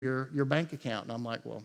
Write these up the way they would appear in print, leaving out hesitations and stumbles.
your bank account. And I'm like, well,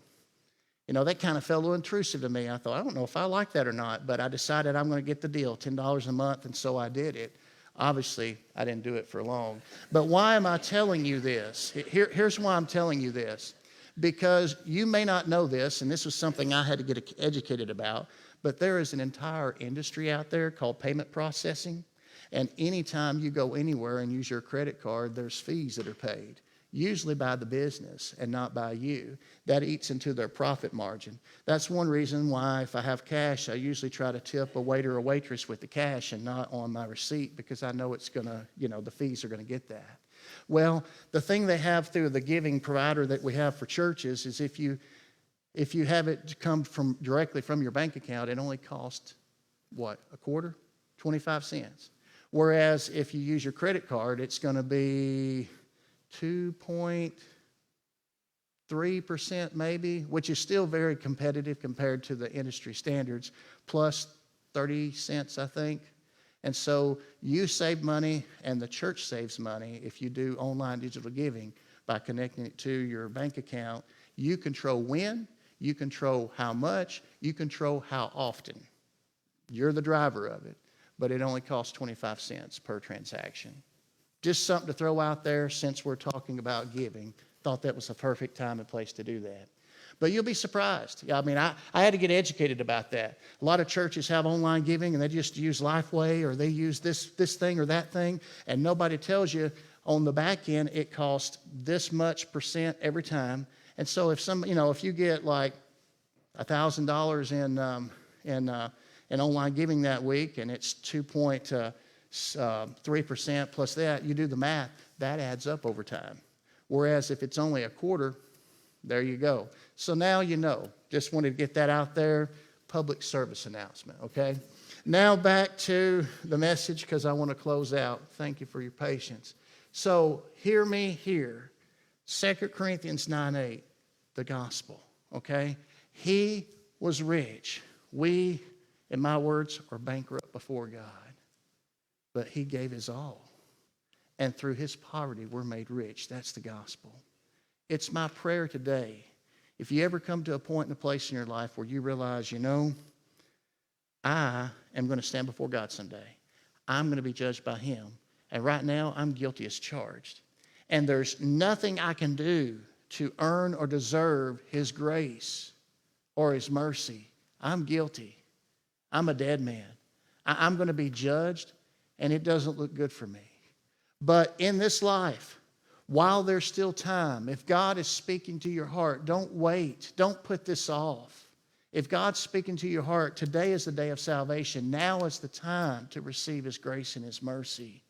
that kind of felt a little intrusive to me. I thought, I don't know if I like that or not, but I decided I'm going to get the deal, $10 a month, and so I did it. Obviously, I didn't do it for long. But why am I telling you this? Here's why I'm telling you this. Because you may not know this, and this was something I had to get educated about, but there is an entire industry out there called payment processing. And anytime you go anywhere and use your credit card, there's fees that are paid, usually by the business and not by you. That eats into their profit margin. That's one reason why if I have cash, I usually try to tip a waiter or waitress with the cash and not on my receipt, because I know it's going to, the fees are going to get that. Well, the thing they have through the giving provider that we have for churches is if you have it come directly from your bank account, it only costs, what, a quarter? 25 cents. Whereas if you use your credit card, it's going to be 2.3% maybe, which is still very competitive compared to the industry standards, plus 30 cents, I think. And so you save money and the church saves money if you do online digital giving by connecting it to your bank account. You control when, you control how much, you control how often. You're the driver of it, but it only costs 25 cents per transaction. Just something to throw out there since we're talking about giving. Thought that was a perfect time and place to do that. But you'll be surprised. I mean, I had to get educated about that. A lot of churches have online giving, and they just use Lifeway, or they use this thing or that thing, and nobody tells you on the back end it costs this much percent every time. And so if if you get like $1,000 in online giving that week, and it's 2.3% plus that, you do the math, that adds up over time. Whereas if it's only a quarter, there you go. So now you know. Just wanted to get that out there. Public service announcement, okay? Now back to the message, because I want to close out. Thank you for your patience. So hear me here. 2 Corinthians 9:8, the gospel, okay? He was rich. We, in my words, are bankrupt before God. But he gave his all. And through his poverty, we're made rich. That's the gospel. It's my prayer today, if you ever come to a point and a place in your life where you realize, I am going to stand before God someday. I'm going to be judged by him. And right now, I'm guilty as charged. And there's nothing I can do to earn or deserve his grace or his mercy. I'm guilty. I'm a dead man. I'm going to be judged, and it doesn't look good for me. But in this life, while there's still time, if God is speaking to your heart, don't wait. Don't put this off. If God's speaking to your heart, today is the day of salvation. Now is the time to receive his grace and his mercy.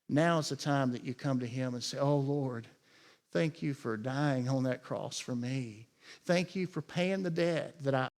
Now is the time that you come to him and say, oh, Lord, thank you for dying on that cross for me. Thank you for paying the debt that I